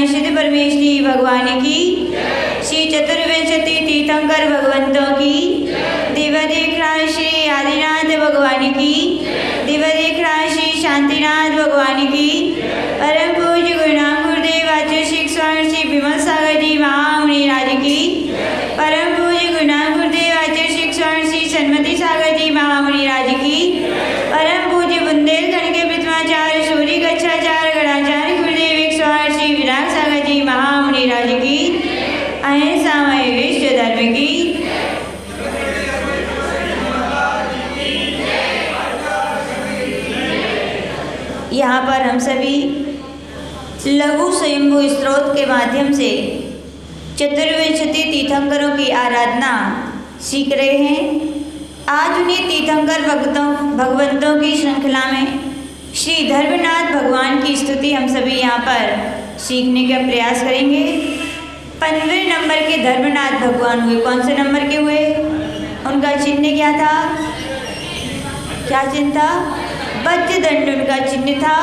सत्यनारायण सिद्ध परमेश्वरी भगवान की, श्री चतुर्विंशति तीर्थंकर भगवंतों की, दिव्यदेखराज श्री आदिनाथ भगवान की, दिव्यदेखराज श्री शांतिनाथ भगवान की, परम पूज्य गुरुनाम गुरुदेव आचार्य श्री स्वामी श्री विमल सागर जी महामुनि राज की, परम पूज्य गुरुनाम गुरुदेव आचार्य श्री स्वामी श्री सन्मति सागर जी महामुनि राज की, परम पूज्य बुंदेलखंड के विद्वाचार्य सूर्य गच्छाचार्य गणाचार्य गुरुदेव एक स्वामी श्री विराट सागर जी महामुनि राज की, अहिंसामय विश्व धर्म की। यहाँ पर हम सभी लघु स्वयंभू स्त्रोत के माध्यम से चतुर्विंशति तीर्थंकरों की आराधना सीख रहे हैं। आज उन्हीं तीर्थंकर भगवंतों की श्रृंखला में श्री धर्मनाथ भगवान की स्तुति हम सभी यहाँ पर सीखने का प्रयास करेंगे। 15वें नंबर के धर्मनाथ भगवान हुए। कौन से नंबर के हुए? उनका चिन्ह क्या था? क्या चिन्ह था? वज्रदंड उनका चिन्ह था।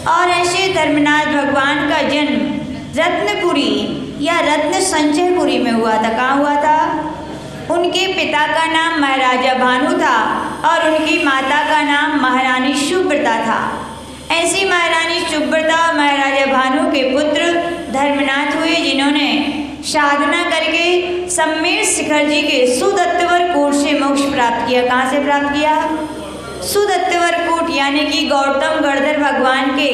और ऐसे धर्मनाथ भगवान का जन्म रत्नपुरी या रत्न संचयपुरी में हुआ था। कहाँ हुआ था? उनके पिता का नाम महाराजा भानु था और उनकी माता का नाम महारानी शुभ्रता था। ऐसी महारानी शुभ्रता और महाराजा भानु के पुत्र धर्मनाथ हुए, जिन्होंने साधना करके सम्मेर शिखर जी के सुदत्तवर कूट से मोक्ष प्राप्त किया। कहाँ से प्राप्त किया? सुदत्तवर कूट यानी कि गौतम गणधर भगवान के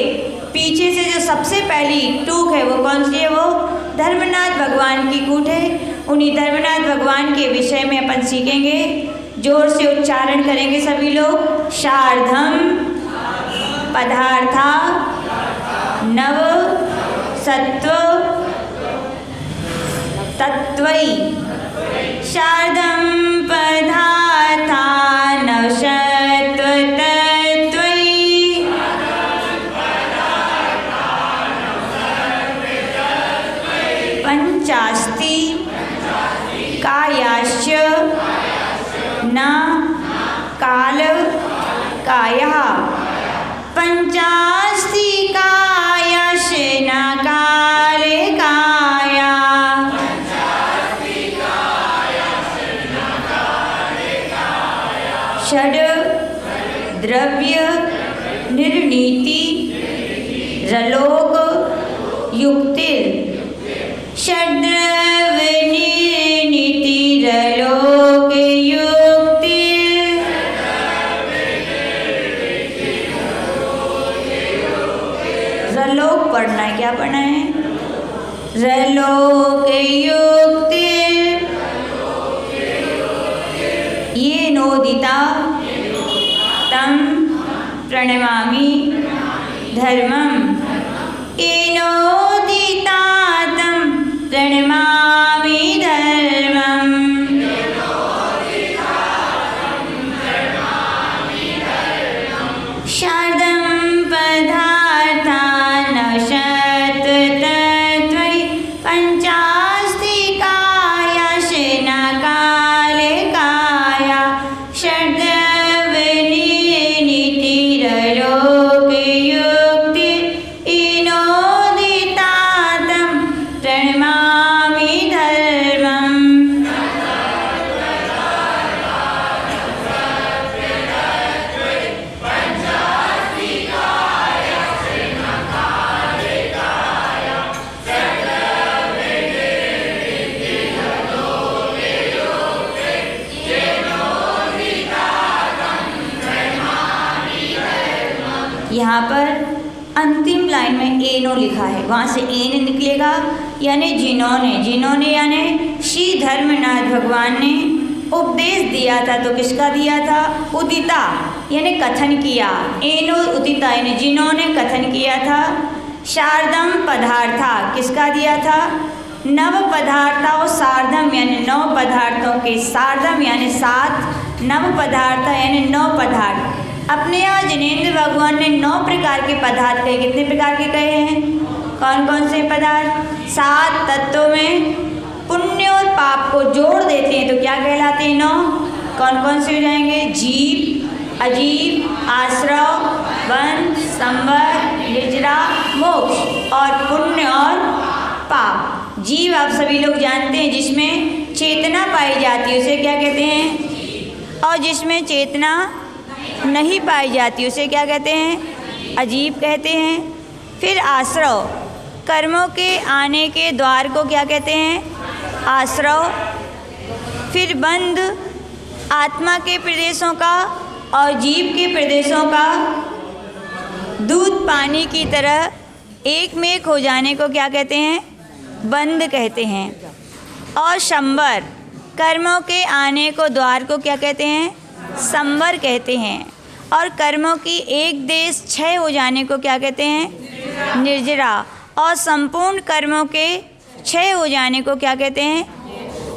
पीछे से जो सबसे पहली टूक है वो कौन सी है? वो धर्मनाथ भगवान की कूट है। उन्हीं धर्मनाथ भगवान के विषय में अपन सीखेंगे। जोर से उच्चारण करेंगे सभी लोग। शार्धम पदार्था नव सत्व तत्वई। शार्धम पदार्था नव सत्व तत्वई। पंचास्ति कायाश्च न काल कायः। पंचास्ति कायाश्च न काल काया। षड द्रव्य निर्नीति रलोक युक्तिर्। षड्द्रव्य निर्नीति रलोक युक्तिर्। रलोक पढ़ना है। क्या पढ़ना है? रलोक युक्तिर्। ये नोदिता तम प्रणमामि धर्मम्। एनोदिता तम प्रणमामि धर्मम्। शार्दं पदार्था न सत्व तत्वै। पंचास्ति कायाश्च न काल काया। षड्द्रव्य निर्नीति रलोक युक्तिर्। एनोदिता तम प्रणमामि धर्मम्। यहाँ पर अंतिम लाइन में एनो लिखा है, वहाँ से एन निकलेगा, यानी जिन्होंने यानी श्री धर्मनाथ भगवान ने उपदेश दिया था। तो किसका दिया था? उदिता यानी कथन किया। एनो उदिता यानी जिन्होंने कथन किया था। शार्दम पदार्था किसका दिया था? नव पदार्था और सार्धम यानी 9 पदार्थों के। सार्धम यानी 7, नव पदार्थ यानी 9 पदार्थ। अपने यहाँ जिनेंद्र भगवान ने 9 प्रकार के पदार्थ कहे। कितने प्रकार के कहे हैं? कौन कौन से पदार्थ? 7 तत्वों में पुण्य और पाप को जोड़ देते हैं तो क्या कहलाते हैं? 9। कौन कौन से हो जाएंगे? जीव, अजीव, आश्रव, वन, संवर, निजरा, मोक्ष। और पुण्य और पाप। जीव आप सभी लोग जानते हैं, जिसमें चेतना पाई जाती है उसे क्या कहते हैं, और जिसमें चेतना नहीं पाई जाती उसे क्या कहते हैं, अजीव कहते हैं। फिर आश्रव, कर्मों के आने के द्वार को क्या कहते हैं, आश्रव। फिर बंध, आत्मा के प्रदेशों का और जीव के प्रदेशों का दूध पानी की तरह एक में एक हो जाने को क्या कहते हैं, बंध कहते हैं। और शंबर, कर्मों के आने को द्वार को क्या कहते हैं, संवर कहते हैं। और कर्मों की एक देश क्षय हो जाने को क्या कहते हैं, निर्जरा। और संपूर्ण कर्मों के क्षय हो जाने को क्या कहते हैं,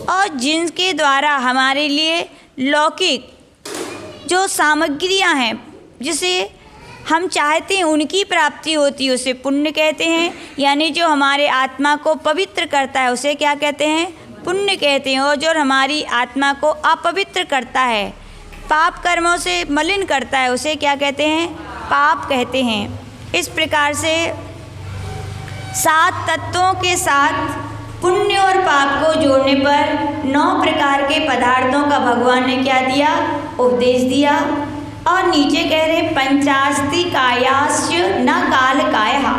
और जिनके द्वारा हमारे लिए लौकिक जो सामग्रियां हैं, जिसे हम चाहते हैं उनकी प्राप्ति होती है, उसे पुण्य कहते हैं। यानी जो हमारे आत्मा को पवित्र करता है उसे क्या कहते हैं, पुण्य कहते हैं। और जो हमारी आत्मा को अपवित्र करता है, पाप कर्मों से मलिन करता है, उसे क्या कहते हैं, पाप कहते हैं। इस प्रकार से 7 तत्वों के साथ पुण्य और पाप को जोड़ने पर 9 प्रकार के पदार्थों का भगवान ने क्या दिया, उपदेश दिया। और नीचे कह रहे पंचास्ति कायास्य न काल काया।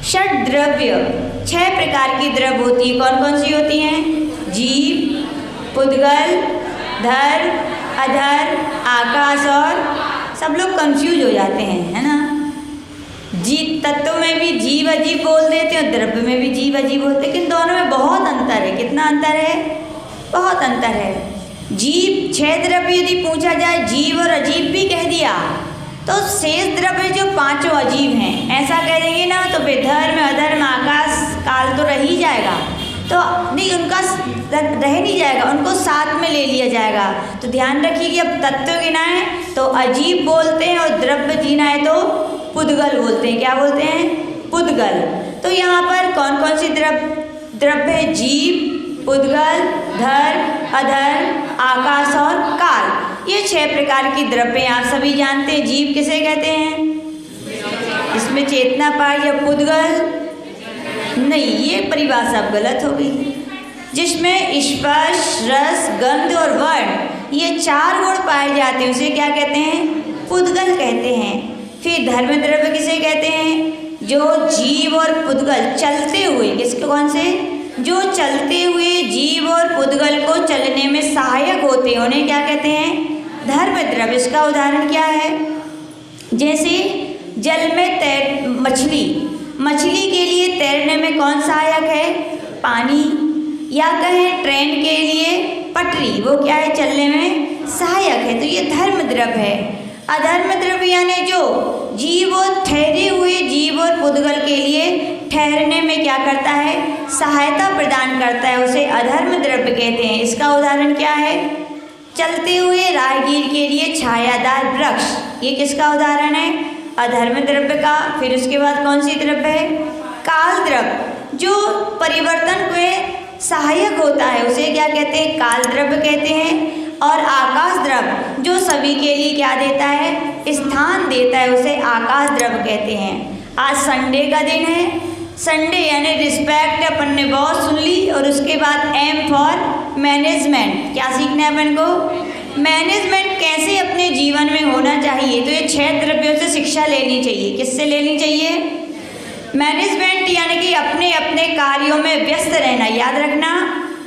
षट द्रव्य, 6 प्रकार की द्रव्य होती है। कौन कौन सी होती हैं, जीव, पुद्गल, धर, अधर, आकाश। और सब लोग कंफ्यूज हो जाते हैं, है ना। जीव तत्व में भी जीव अजीब बोल देते हैं और द्रव्य में भी जीव अजीब बोलते हैं, लेकिन दोनों में बहुत अंतर है। कितना अंतर है, बहुत अंतर है। जीव 6 द्रव्य यदि पूछा जाए, जीव और अजीब भी कह दिया, तो शेष द्रव्य जो 5 अजीब हैं ऐसा कह देंगे ना, तो फिर धर्म, अधर्म, आकाश, काल तो रह ही जाएगा। तो नहीं, उनका रह नहीं जाएगा, उनको साथ में ले लिया जाएगा। तो ध्यान रखिए कि अब तत्व गिनाएं तो अजीब बोलते हैं, और द्रव्य गिनाएं तो पुद्गल बोलते हैं। क्या बोलते हैं, पुद्गल। तो यहाँ पर कौन कौन सी द्रव्य है, जीव, पुद्गल, धर, अधर, आकाश और काल। ये 6 प्रकार की द्रव्य आप सभी जानते हैं। जीव किसे कहते हैं, इसमें चेतना पाई, या पुद्गल नहीं, ये परिभाषा गलत हो गई। जिसमें स्पर्श, रस, गंध और वर्ण, ये 4 गुण पाए जाते हैं, उसे क्या कहते हैं, पुद्गल कहते हैं। फिर धर्म द्रव्य किसे कहते हैं, जो जीव और पुद्गल चलते हुए, किसके, कौन से, जो चलते हुए जीव और पुद्गल को चलने में सहायक होते हैं, उन्हें क्या कहते हैं, धर्म द्रव्य। इसका उदाहरण क्या है, जैसे जल में मछली के लिए तैरने में कौन सहायक है, पानी। या कहें ट्रेन के लिए पटरी, वो क्या है, चलने में सहायक है, तो ये धर्म द्रव्य है। अधर्म द्रव्य यानी जो जीव और ठहरे हुए जीव और पुद्गल के लिए ठहरने में क्या करता है, सहायता प्रदान करता है, उसे अधर्म द्रव्य कहते हैं। इसका उदाहरण क्या है, चलते हुए राहगीर के लिए छायादार वृक्ष, ये किसका उदाहरण है, अधर्म द्रव्य का। फिर उसके बाद कौन सी द्रव्य है, काल द्रव्य, जो परिवर्तन में सहायक होता है, उसे क्या कहते हैं, काल द्रव्य कहते हैं। और आकाश द्रव्य, जो सभी के लिए क्या देता है, स्थान देता है, उसे आकाश द्रव्य कहते हैं। आज संडे का दिन है, संडे यानी रिस्पेक्ट अपन ने बहुत सुन ली। और उसके बाद एम फॉर मैनेजमेंट, क्या सीखना है अपन को, मैनेजमेंट कैसे अपने जीवन में होना चाहिए। तो ये 6 द्रव्यों से शिक्षा लेनी चाहिए। किससे लेनी चाहिए, मैनेजमेंट, यानी कि अपने अपने कार्यों में व्यस्त रहना। याद रखना,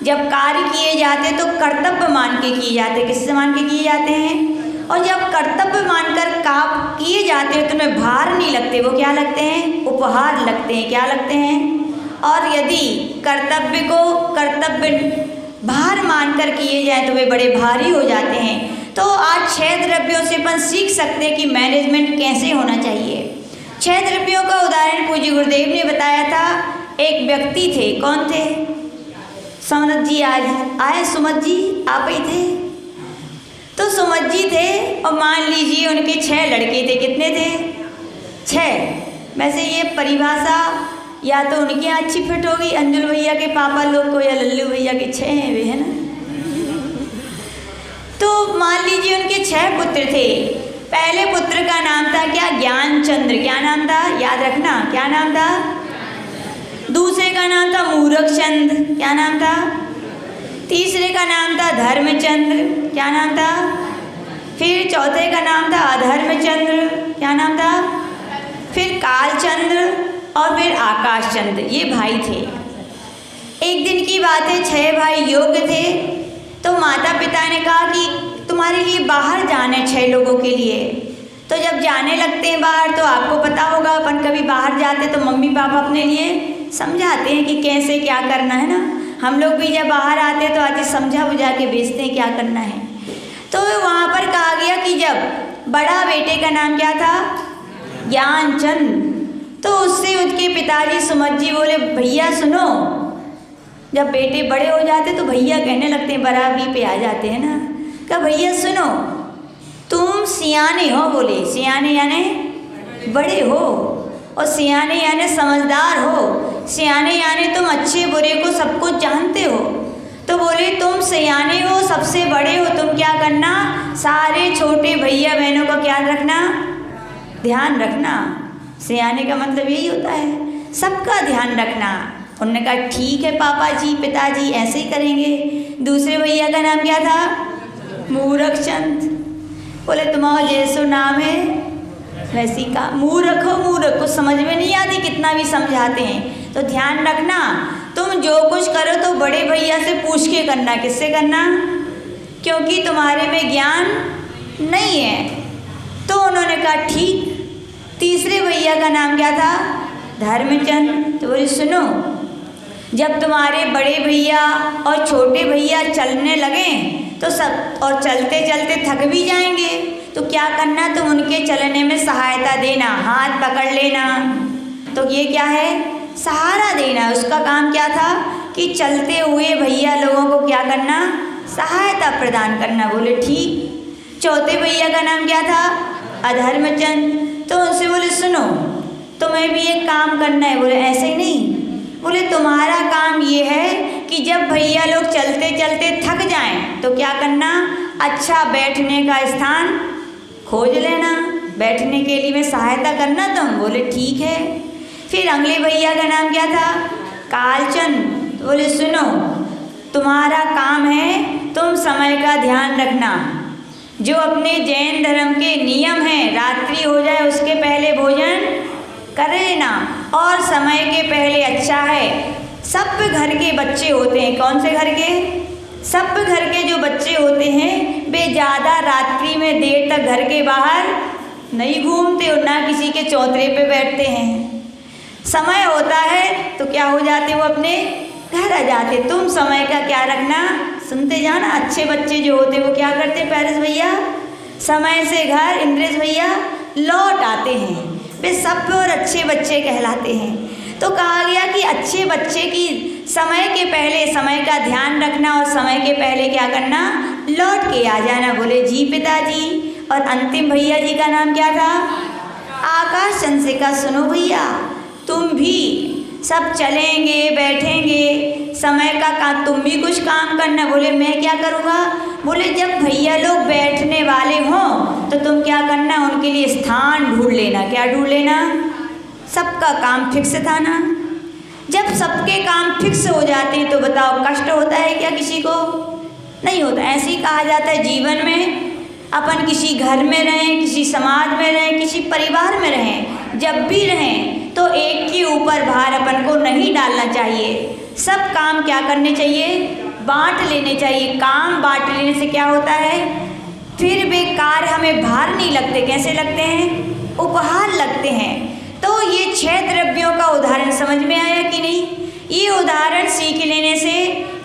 जब कार्य किए जाते तो कर्तव्य मान के किए जाते, किससे मान के किए जाते हैं। और जब कर्तव्य मानकर काम किए जाते हैं तो उनमें भार नहीं लगते, वो क्या लगते हैं, उपहार लगते हैं। क्या लगते हैं। और यदि कर्तव्य भार मानकर किए जाए तो वे बड़े भारी हो जाते हैं। तो आज 6 द्रव्यों से अपन सीख सकते हैं कि मैनेजमेंट कैसे होना चाहिए। 6 द्रव्यों का उदाहरण पूज्य गुरुदेव ने बताया था। एक व्यक्ति थे, कौन थे, सुमत जी आज आए, सुमत जी आप ही थे। तो सुमत जी थे और मान लीजिए उनके 6 लड़के थे। कितने थे, 6। वैसे ये परिभाषा या तो उनके यहाँ अच्छी फिट होगी, अंजुल भैया के पापा लोग को, या लल्लू भैया के 6 हैं वे, है ना। तो मान लीजिए उनके 6 पुत्र थे। पहले पुत्र का नाम था क्या, ज्ञानचंद्र। क्या नाम था, याद रखना, क्या नाम था। दूसरे का नाम था मूरखचंद, क्या नाम था? तीसरे का नाम था धर्मचंद्र, क्या नाम था? फिर चौथे का नाम था अधर्मचंद्र, क्या नाम था? फिर कालचंद्र और फिर आकाशचंद्र, ये भाई थे। एक दिन की बात है, 6 भाई योग्य थे। तो माता पिता ने कहा कि तुम्हारे लिए बाहर जाना है 6 लोगों के लिए। तो जब जाने लगते हैं बाहर, तो आपको पता होगा अपन कभी बाहर जाते तो मम्मी पापा अपने लिए समझाते हैं कि कैसे क्या करना है ना। हम लोग भी जब बाहर आते हैं तो आज समझा बुझा के भेजते हैं क्या करना है। तो वहाँ पर कहा गया कि जब बड़ा बेटे का नाम क्या था? ज्ञानचंद। तो उससे उसके पिताजी सुमत जी बोले, भैया सुनो, जब बेटे बड़े हो जाते तो भैया कहने लगते हैं, बराबरी पे आ जाते हैं ना। कहा भैया सुनो, तुम सियाने हो, बोले सियाने यानी बड़े हो, और सियाने यानी समझदार हो, सियाने यानी तुम अच्छे बुरे को सब कुछ जानते हो। तो बोले तुम सियाने हो, सबसे बड़े हो, तुम क्या करना, सारे छोटे भैया बहनों का क्या रखना, ध्यान रखना। सियाने का मतलब यही होता है, सबका ध्यान रखना। उन्होंने कहा ठीक है पापा जी, पिताजी ऐसे ही करेंगे। दूसरे भैया का नाम क्या था? मूरखचंद। बोले तुम्हारा जैसो नाम है वैसी का मूर्ख हो, मूर्ख को समझ में नहीं आती, कितना भी समझाते हैं। तो ध्यान रखना, तुम जो कुछ करो तो बड़े भैया से पूछ के करना। किससे करना? क्योंकि तुम्हारे में ज्ञान नहीं है। तो उन्होंने कहा ठीक। तीसरे भैया का नाम क्या था? धर्मचंद। तो बोले सुनो, जब तुम्हारे बड़े भैया और छोटे भैया चलने लगे तो सब, और चलते चलते थक भी जाएंगे, तो क्या करना, तुम उनके चलने में सहायता देना, हाथ पकड़ लेना। तो ये क्या है? सहारा देना। उसका काम क्या था कि चलते हुए भैया लोगों को क्या करना, सहायता प्रदान करना। बोले ठीक। चौथे भैया का नाम क्या था? अधर्मचंद। तो उनसे बोले सुनो, तुम्हें भी एक काम करना है। बोले ऐसे ही नहीं, बोले तुम्हारा काम ये है कि जब भैया लोग चलते चलते थक जाएं तो क्या करना, अच्छा बैठने का स्थान खोज लेना, बैठने के लिए में सहायता करना तुम। बोले ठीक है। फिर अगले भैया का नाम क्या था? कालचंद। तो बोले सुनो, तुम्हारा काम है तुम समय का ध्यान रखना, जो अपने जैन धर्म के नियम हैं, रात्रि हो जाए उसके पहले भोजन कर लेना, और समय के पहले अच्छा है। सब घर के बच्चे होते हैं, कौन से घर के? सब घर के जो बच्चे होते हैं वे ज़्यादा रात्रि में देर तक घर के बाहर नहीं घूमते और ना किसी के चौतरे पे बैठते हैं। समय होता है तो क्या हो जाते, वो अपने घर आ जाते। तुम समय का क्या रखना, सुनते जाना। अच्छे बच्चे जो होते वो क्या करते, पैरिस भैया समय से घर, इंद्रेश भैया लौट आते हैं, वे सब और अच्छे बच्चे कहलाते हैं। तो कहा गया कि अच्छे बच्चे की समय के पहले समय का ध्यान रखना और समय के पहले क्या करना, लौट के आ जाना। बोले जी पिताजी। और अंतिम भैया जी का नाम क्या था? आकाश चंद्र से कहा सुनो भैया, तुम भी सब चलेंगे बैठेंगे, समय का काम तुम भी कुछ काम करना। बोले मैं क्या करूँगा? बोले जब भैया लोग बैठने वाले हों तो तुम क्या करना, उनके लिए स्थान ढूंढ लेना। क्या ढूंढ लेना? सबका काम फिक्स था ना। जब सबके काम फिक्स हो जाते हैं तो बताओ कष्ट होता है क्या किसी को? नहीं होता। ऐसे ही कहा जाता है जीवन में अपन किसी घर में रहें, किसी समाज में रहें, किसी परिवार में रहें, जब भी रहें तो एक के ऊपर भार अपन को नहीं डालना चाहिए। सब काम क्या करने चाहिए, बांट लेने चाहिए। काम बांट लेने से क्या होता है, फिर वे कार्य हमें भार नहीं लगते। कैसे लगते हैं? उपहार लगते हैं। तो ये 6 द्रव्यों का उदाहरण समझ में आया कि नहीं? ये उदाहरण सीख लेने से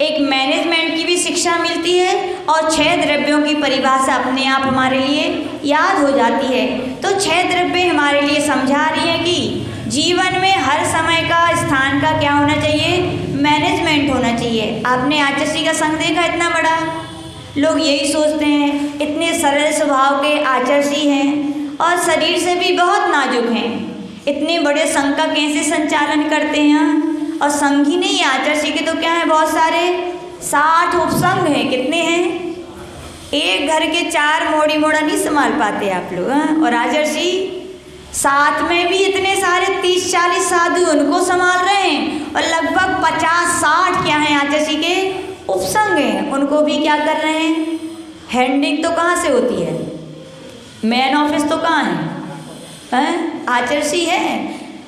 एक मैनेजमेंट की भी शिक्षा मिलती है और 6 द्रव्यों की परिभाषा अपने आप हमारे लिए याद हो जाती है। तो 6 द्रव्य हमारे लिए समझा रही है कि जीवन में हर समय का स्थान का क्या होना चाहिए, मैनेजमेंट होना चाहिए। आपने आचर्षी का संघ देखा, इतना बड़ा, लोग यही सोचते हैं इतने सरल स्वभाव के आचर्षी हैं और शरीर से भी बहुत नाजुक हैं, इतने बड़े संघ का कैसे संचालन करते हैं? और संघ ही नहीं, आचर्षी के तो क्या है, बहुत सारे 60 उपसंघ हैं। कितने हैं? एक घर के 4 मोड़ी मोड़ा नहीं संभाल पाते आप लोग। और आचर्षी साथ में भी इतने सारे 30-40 साधु उनको संभाल रहे हैं और लगभग 50 उनको भी क्या कर रहे हैं, हैंडिंग तो कहाँ से होती है, मेन ऑफिस तो कहाँ है, आचर्षी है,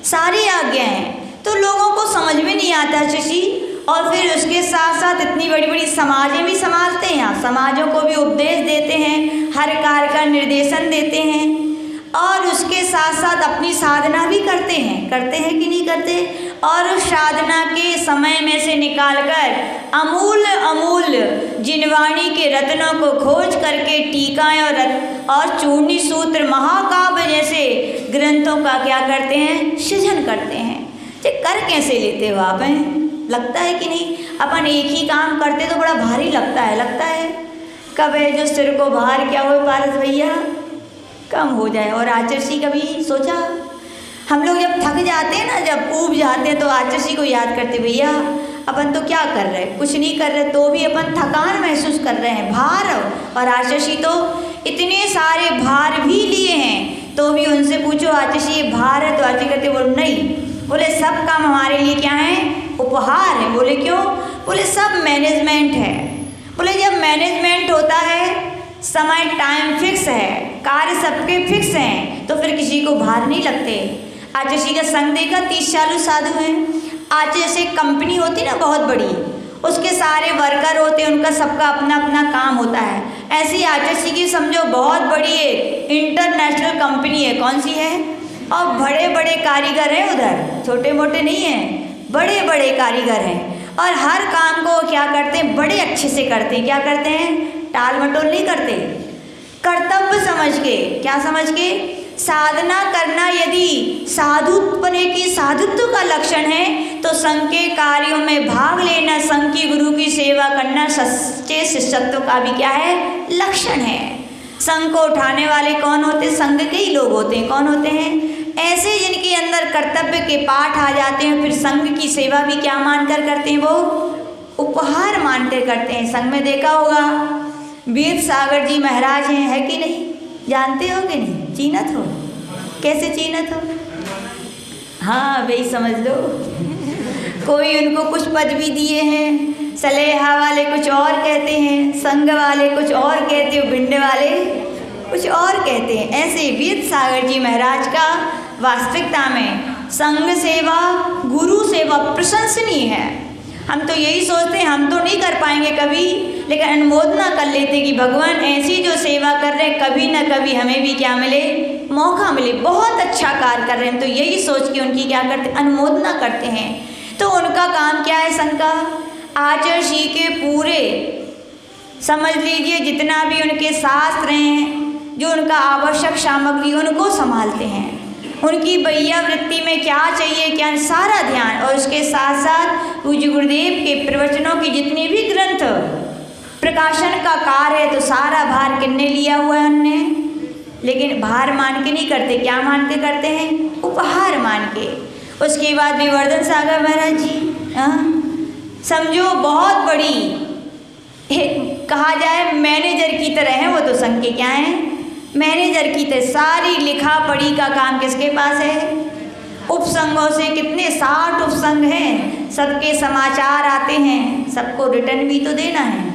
सारी आज्ञाएं। तो लोगों को समझ में नहीं आता शशि, और फिर उसके साथ साथ इतनी बड़ी बड़ी समाजें भी संभालते हैं, समाजों को भी उपदेश देते हैं, हर कार्य का निर्देशन देते हैं, और उसके साथ साथ अपनी साधना भी करते हैं कि नहीं करते। और उस साधना के समय में से निकालकर अमूल अमूल जिनवाणी के रत्नों को खोज करके टीकाएं और चूर्णी सूत्र महाकाव्य जैसे ग्रंथों का क्या करते हैं, सृजन करते हैं। तो कर कैसे लेते हो आप हैं, लगता है कि नहीं। अपन एक ही काम करते तो बड़ा भारी लगता है कब है जो सिर को भार क्या हो पारस भैया कम हो जाए। और आचर्षी कभी सोचा, हम लोग जब थक जाते हैं ना, जब ऊब जाते हैं तो आचर्षी को याद करते, भैया अपन तो क्या कर रहे हैं, कुछ नहीं कर रहे, तो भी अपन थकान महसूस कर रहे हैं, भार। और आचर्षी तो इतने सारे भार भी लिए हैं, तो भी उनसे पूछो आचर्षी ये भार है, तो आचर्षी कहते बोले नहीं, बोले सब काम हमारे लिए क्या है, उपहार है। बोले क्यों, बोले सब मैनेजमेंट है। बोले जब मैनेजमेंट होता है, समय टाइम फिक्स है, कार्य सबके फिक्स हैं, तो फिर किसी को भार नहीं लगते। आचर्षी का संग देखा, 30 चालू साधु हैं। आज जैसे कंपनी होती ना बहुत बड़ी, उसके सारे वर्कर होते हैं, उनका सबका अपना अपना काम होता है। ऐसी आचर्षी की समझो बहुत बड़ी एक इंटरनेशनल कंपनी है। कौन सी है, और बड़े बड़े कारीगर हैं उधर, छोटे मोटे नहीं हैं, बड़े बड़े कारीगर हैं। और हर काम को क्या करते हैं, बड़े अच्छे से करते हैं। क्या करते हैं, टाल मटोल नहीं करते, कर्तव्य समझ के। क्या समझ के, साधना करना यदि साधुत्वने की साधुत्व का लक्षण है, तो संघ के कार्यों में भाग लेना, संघ की गुरु की सेवा करना सच्चे शिष्यत्व का भी क्या है, लक्षण है। संघ को उठाने वाले कौन होते, संघ के ही लोग होते हैं। कौन होते हैं, ऐसे जिनके अंदर कर्तव्य के पाठ आ जाते हैं, फिर संघ की सेवा भी क्या मानकर करते हैं, वो उपहार मानकर करते हैं। संघ में देखा होगा वीर सागर जी महाराज हैं, है कि नहीं, जानते हो कि नहीं, चीनत हो, कैसे चीनत हो, हाँ भाई समझ लो। कोई उनको कुछ पद भी दिए हैं, सलेहा वाले कुछ और कहते हैं, संघ वाले कुछ और कहते हैं, भिंड वाले कुछ और कहते हैं। ऐसे वीर सागर जी महाराज का वास्तविकता में संघ सेवा, गुरु सेवा प्रशंसनीय है। हम तो यही सोचते हैं हम तो नहीं कर पाएंगे कभी, लेकिन अनुमोदना कर लेते कि भगवान ऐसी जो सेवा कर रहे हैं, कभी ना कभी हमें भी क्या मिले, मौका मिले, बहुत अच्छा कार्य कर रहे हैं। तो यही सोच के उनकी क्या करते, अनुमोदना करते हैं। तो उनका काम क्या है, संघ का आचर्षी के पूरे समझ लीजिए जितना भी उनके शास्त्र हैं, जो उनका आवश्यक सामग्री, उनको संभालते हैं। उनकी बैया वृत्ति में क्या चाहिए, क्या सारा ध्यान। और उसके साथ साथ पूज्य गुरुदेव के प्रवचनों की जितने भी ग्रंथ प्रकाशन का कार्य है, तो सारा भार किन्ने लिया हुआ है उनने, लेकिन भार मान के नहीं करते, क्या मान के करते हैं, उपहार मान के। उसके बाद विवर्धन सागर महाराज जी समझो बहुत बड़ी एक कहा जाए मैनेजर की तरह है वो, तो संघ के क्या हैं, मैनेजर की तरह। सारी लिखा पढ़ी का काम किसके पास है, उपसंघों से कितने 60 उपसंघ हैं, सबके समाचार आते हैं, सबको रिटर्न भी तो देना है।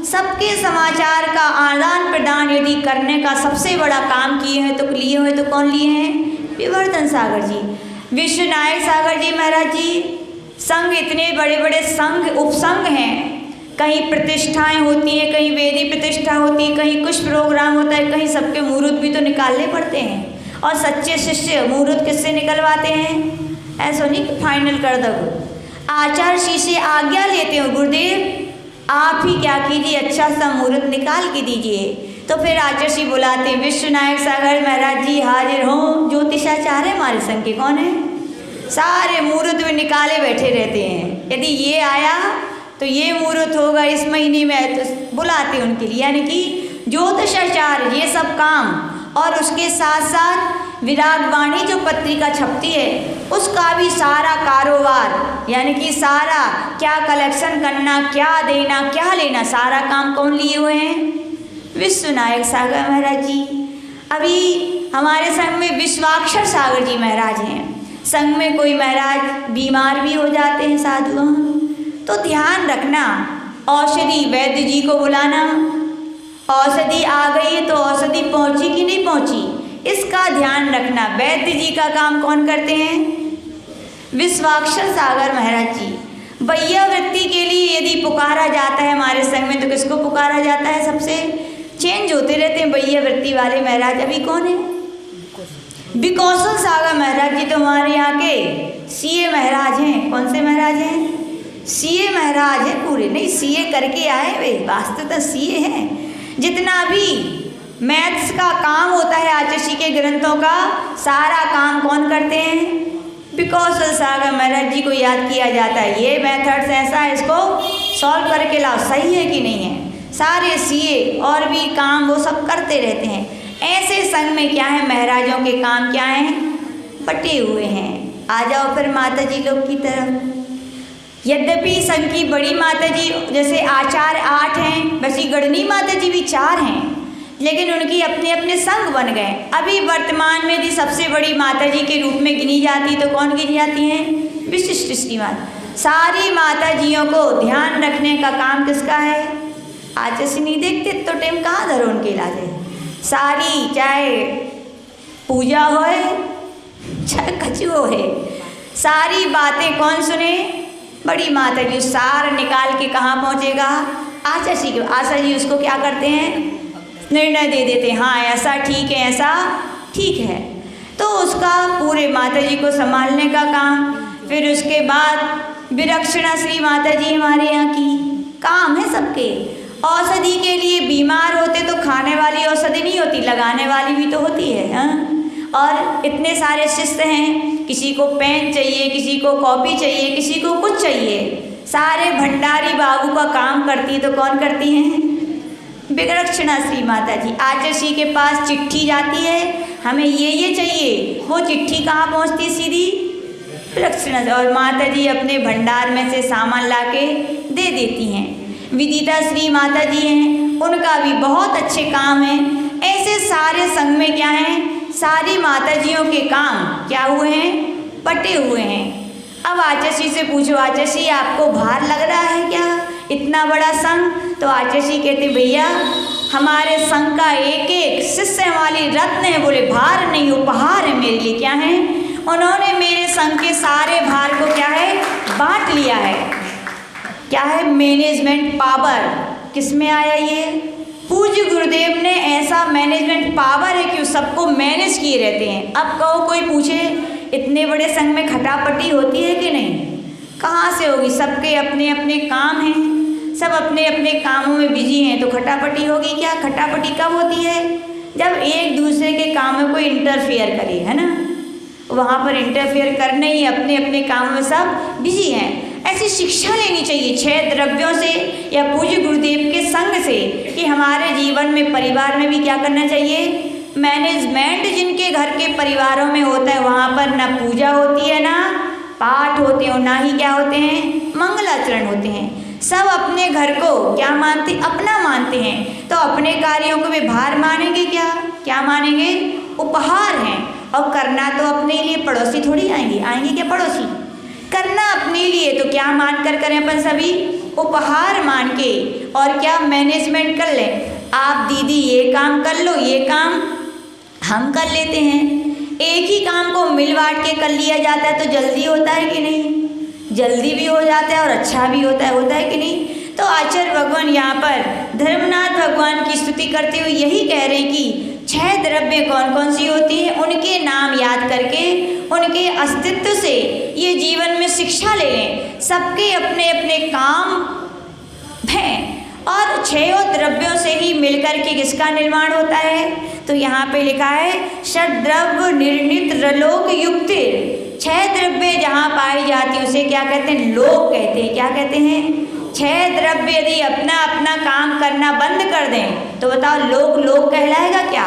सबके समाचार का आदान प्रदान यदि करने का सबसे बड़ा काम किए हैं तो लिए हुए तो कौन लिए हैं, विवर्धन सागर जी, विश्वनायक सागर जी महाराज जी। संघ इतने बड़े बड़े संघ उपसंघ हैं, कहीं प्रतिष्ठाएं होती हैं, कहीं वेदी प्रतिष्ठा होती है, कहीं कुछ प्रोग्राम होता है, कहीं सबके मुहूर्त भी तो निकालने पड़ते हैं। और सच्चे शिष्य मुहूर्त किससे निकलवाते हैं, ऐसा नहीं कि फाइनल कर दो, आचार्य से आज्ञा लेते हो, गुरुदेव आप ही क्या कीजिए, अच्छा सा मुहूर्त निकाल के दीजिए। तो फिर आचार्य बुलाते हैं, विश्वनायक सागर महाराज जी हाजिर हों। ज्योतिषाचार्य हमारे संघ के कौन है, सारे मुहूर्त में निकाले बैठे रहते हैं। यदि ये आया तो ये मुहूर्त होगा इस महीने में, तो बुलाते उनके लिए, यानी कि ज्योतिषाचार्य ये सब काम। और उसके साथ साथ विरागवाणी जो पत्रिका छपती है, उसका भी सारा कारोबार, यानी कि सारा क्या कलेक्शन करना, क्या देना, क्या लेना, सारा काम कौन लिए हुए हैं, विश्वनायक सागर महाराज जी। अभी हमारे संघ में विश्वाक्षर सागर जी महाराज हैं। संघ में कोई महाराज बीमार भी हो जाते हैं साधु, तो ध्यान रखना औषधि वैद्य जी को बुलाना। औषधि आ गई है तो औषधि पहुंची कि नहीं पहुंची, इसका ध्यान रखना। वैद्य जी का काम कौन करते हैं? विश्वाक्षर सागर महाराज जी। बैया वृत्ति के लिए यदि पुकारा जाता है हमारे संघ में तो किसको पुकारा जाता है? सबसे चेंज होते रहते हैं बैया वृत्ति वाले महाराज। अभी कौन है? बिकौशल सागर महाराज जी तो हमारे यहाँ के सीए महाराज हैं। कौन से महाराज हैं? सीए महाराज हैं पूरे, नहीं सीए करके आए वे, वास्तवतः सीए हैं। जितना भी मैथ्स का काम होता है आचार्य के ग्रंथों का, सारा काम कौन करते हैं? बिकौशल सागर महाराज जी को याद किया जाता है। ये मेथड्स ऐसा है, इसको सॉल्व करके लाओ, सही है कि नहीं है। सारे सीए और भी काम वो सब करते रहते हैं। ऐसे संघ में क्या है, महाराजों के काम क्या हैं? बटे हुए हैं। आ जाओ फिर माता जी लोग की तरफ। यद्यपि संघ की बड़ी माता जी जैसे आचार्य 8 हैं, वैसी गणनी माता जी भी 4 हैं, लेकिन उनकी अपने अपने संघ बन गए। अभी वर्तमान में यदि सबसे बड़ी माता जी के रूप में गिनी जाती तो कौन गिनी जाती हैं? विशिष्ट श्री माता। सारी माता जियों को ध्यान रखने का काम किसका है? आचार्य नहीं देखते तो टाइम कहाँ धरो उनके इलाज है। सारी, चाहे पूजा होए चाहे कछु होए, सारी बातें कौन सुने? बड़ी माता जी। सार निकाल के कहाँ पहुँचेगा? आचार्य के। आचार्य जी उसको क्या करते हैं? निर्णय दे देते हैं, हाँ ऐसा ठीक है, ऐसा ठीक है। तो उसका पूरे माता जी को संभालने का काम। फिर उसके बाद विरक्षणा श्री माता जी हमारे यहाँ की काम है सबके। औषधि के लिए बीमार होते तो खाने वाली औषधि नहीं होती, लगाने वाली भी तो होती है, हाँ? और इतने सारे शिष्य हैं, किसी को पेन चाहिए, किसी को कॉपी चाहिए, किसी को कुछ चाहिए, सारे भंडारी बाबू का काम करती है। तो कौन करती हैं? विरक्षणा श्री माता जी। आचार्य के पास चिट्ठी जाती है, हमें ये चाहिए, वो चिट्ठी कहाँ पहुँचती? सीधी विरक्षणा। और माता जी अपने भंडार में से सामान लाके दे देती हैं। विदिता श्री माता जी हैं, उनका भी बहुत अच्छे काम है। ऐसे सारे संघ में क्या है? सारी माताजियों के काम क्या हुए हैं? बटे हुए हैं। अब आचार्य से पूछो, आचार्य आपको भार लग रहा है क्या इतना बड़ा संघ? तो आचार्य कहते भैया हमारे संघ का एक एक शिष्य वाली रत्न है। बोले भार नहीं, उपहार है मेरे लिए। क्या है? उन्होंने मेरे संघ के सारे भार को क्या है? बांट लिया है। क्या है? Management power. किस में आया ये? पूज्य गुरुदेव ने ऐसा मैनेजमेंट पावर है कि वो सबको मैनेज किए रहते हैं। अब कहो कोई पूछे इतने बड़े संघ में खटापटी होती है कि नहीं? कहाँ से होगी? सबके अपने अपने काम हैं, सब अपने अपने कामों में बिजी हैं, तो खटापटी होगी क्या? खटापटी कब होती है? जब एक दूसरे के काम में कोई इंटरफेयर करे, है ना? वहाँ पर इंटरफेयर करने ही अपने अपने कामों में सब बिजी हैं। ऐसी शिक्षा लेनी चाहिए 6 द्रव्यों से या पूज्य गुरुदेव के संग से कि हमारे जीवन में, परिवार में भी क्या करना चाहिए? मैनेजमेंट। जिनके घर के परिवारों में होता है वहाँ पर ना पूजा होती है, ना पाठ होते हैं, ना ही क्या होते हैं? मंगलाचरण होते हैं। सब अपने घर को क्या मानते? अपना मानते हैं। तो अपने कार्यों को वे भार मानेंगे क्या? क्या मानेंगे? उपहार हैं। और करना तो अपने लिए, पड़ोसी थोड़ी आएंगे क्या? पड़ोसी करना अपने लिए, तो क्या मान कर करें अपन सभी? उपहार मान के। और क्या? मैनेजमेंट कर लें। आप दीदी ये काम कर लो, ये काम हम कर लेते हैं। एक ही काम को मिल बांट के कर लिया जाता है तो जल्दी होता है कि नहीं? जल्दी भी हो जाता है और अच्छा भी होता है कि नहीं? तो आचार्य भगवान यहाँ पर धर्मनाथ भगवान की स्तुति करते हुए यही कह रहे हैं कि 6 द्रव्य कौन कौन सी होती हैं, उनके नाम याद करके उनके अस्तित्व से ये जीवन में शिक्षा ले लें। सबके अपने अपने काम हैं और 6 द्रव्यों से ही मिलकर के किसका निर्माण होता है? तो यहाँ पे लिखा है षड्द्रव्य निर्णित रलोक युक्ति। 6 द्रव्य जहाँ पाई जाती है उसे क्या कहते हैं? लोक कहते हैं। क्या कहते हैं? 6 द्रव्य यदि अपना अपना काम करना बंद कर दें तो बताओ लोक कहलाएगा क्या?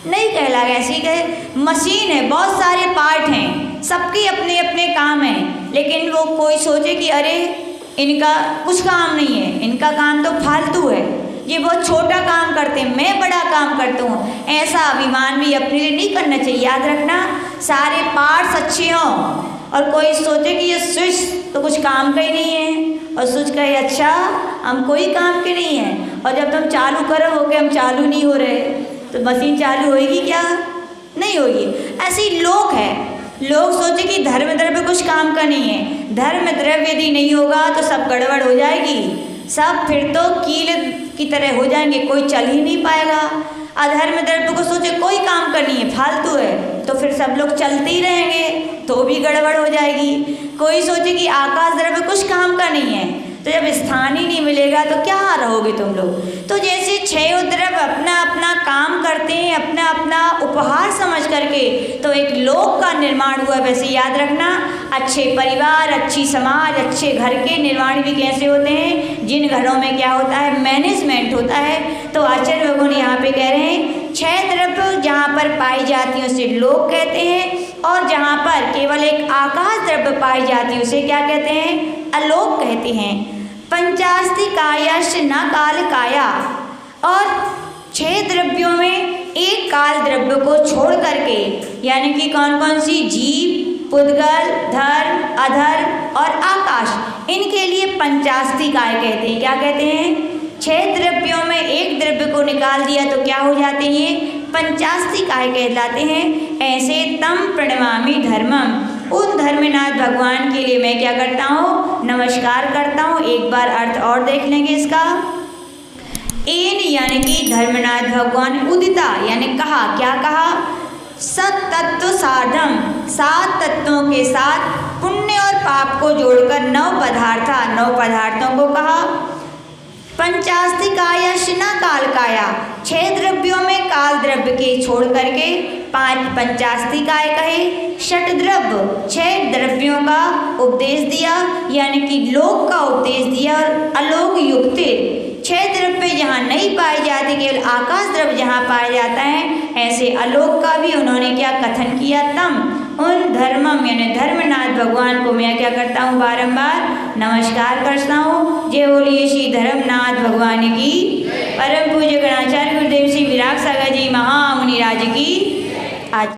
नहीं कहलाएगा। ऐसी कहे मशीन है, बहुत सारे पार्ट हैं, सबके अपने अपने काम हैं, लेकिन वो कोई सोचे कि अरे इनका कुछ काम नहीं है, इनका काम तो फालतू है, ये बहुत छोटा काम करते हैं, मैं बड़ा काम करता हूँ। ऐसा अभिमान भी अपने लिए नहीं करना चाहिए। याद रखना सारे पार्ट्स अच्छे हों और कोई सोचे कि ये स्विच तो कुछ काम का ही नहीं है। और सोच कहे अच्छा हम कोई काम के नहीं हैं, और जब तुम चालू करो हो के हम चालू नहीं हो रहे तो मशीन चालू होएगी क्या? नहीं होगी। ऐसे ही लोग हैं, लोग सोचे कि धर्म द्रव्य कुछ काम का नहीं है। धर्म द्रव्य यदि नहीं होगा तो सब गड़बड़ हो जाएगी, सब फिर तो कील की तरह हो जाएंगे, कोई चल ही नहीं पाएगा। अधर्म द्रव्य को सोचे कोई काम का नहीं है, फालतू है, तो फिर सब लोग चलते ही रहेंगे तो भी गड़बड़ हो जाएगी। कोई सोचे कि आकाश द्रव्य कुछ काम का नहीं है, तो जब स्थान ही नहीं मिलेगा तो क्या रहोगे तुम लोग। तो जैसे छह द्रव्य अपना अपना काम करते हैं, अपना अपना उपहार समझ करके तो एक लोक का निर्माण हुआ, वैसे याद रखना अच्छे परिवार, अच्छी समाज, अच्छे घर के निर्माण भी कैसे होते हैं, जिन घरों में क्या होता है, मैनेजमेंट होता है। तो आचार्य भगवान यहाँ पे कह रहे हैं छह द्रव्य जहाँ पर पाई जाती है उसे लोक कहते हैं, और जहाँ पर केवल एक आकाश द्रव्य पाई जाती है उसे क्या कहते हैं, अलोक कहते हैं। पंचास्ति कायाश्च न काल काया, और छह द्रव्यों में एक काल द्रव्य को छोड़ करके, यानी कि कौन कौन सी, जीव, पुद्गल, धर्म, अधर्म और आकाश, इनके लिए पंचास्ति काय कहते हैं। क्या कहते हैं? छह द्रव्यों में एक द्रव्य को निकाल दिया तो क्या हो जाते हैं, पंचास्ति काय कहलाते हैं। ऐसे तम प्रणमामि धर्मम, उन धर्मनाथ भगवान के लिए मैं क्या करता हूँ, नमस्कार करता हूँ। एक बार अर्थ और देख लेंगे इसका। एन यानी कि धर्मनाथ भगवान उदिता यानी कहा, क्या कहा, सत तत्व साधम, सात तत्वों के साथ पुण्य और पाप को जोड़कर नौ पदार्थों को कहा। पंचास्ति काया शिना काल काया, छह द्रव्यों में काल द्रव्य के छोड़ करके पांच पंचास्ति काय कहे। षट द्रव्य, छह द्रव्यों का उपदेश दिया, यानी कि लोक का उपदेश दिया। और अलोक युक्ते, छह द्रव्य जहाँ नहीं पाए जाते, केवल आकाश द्रव्य जहाँ पाया जाता है, ऐसे अलोक का भी उन्होंने क्या कथन किया। तम, उन धर्मम यानी धर्मनाथ भगवान को मैं क्या करता हूँ, बारंबार नमस्कार करता हूँ। जय बोलिए श्री धर्मनाथ भगवान की। परम पूज्य गणाचार्य गुरुदेव श्री विराग सागर जी महामुनि राज की। आज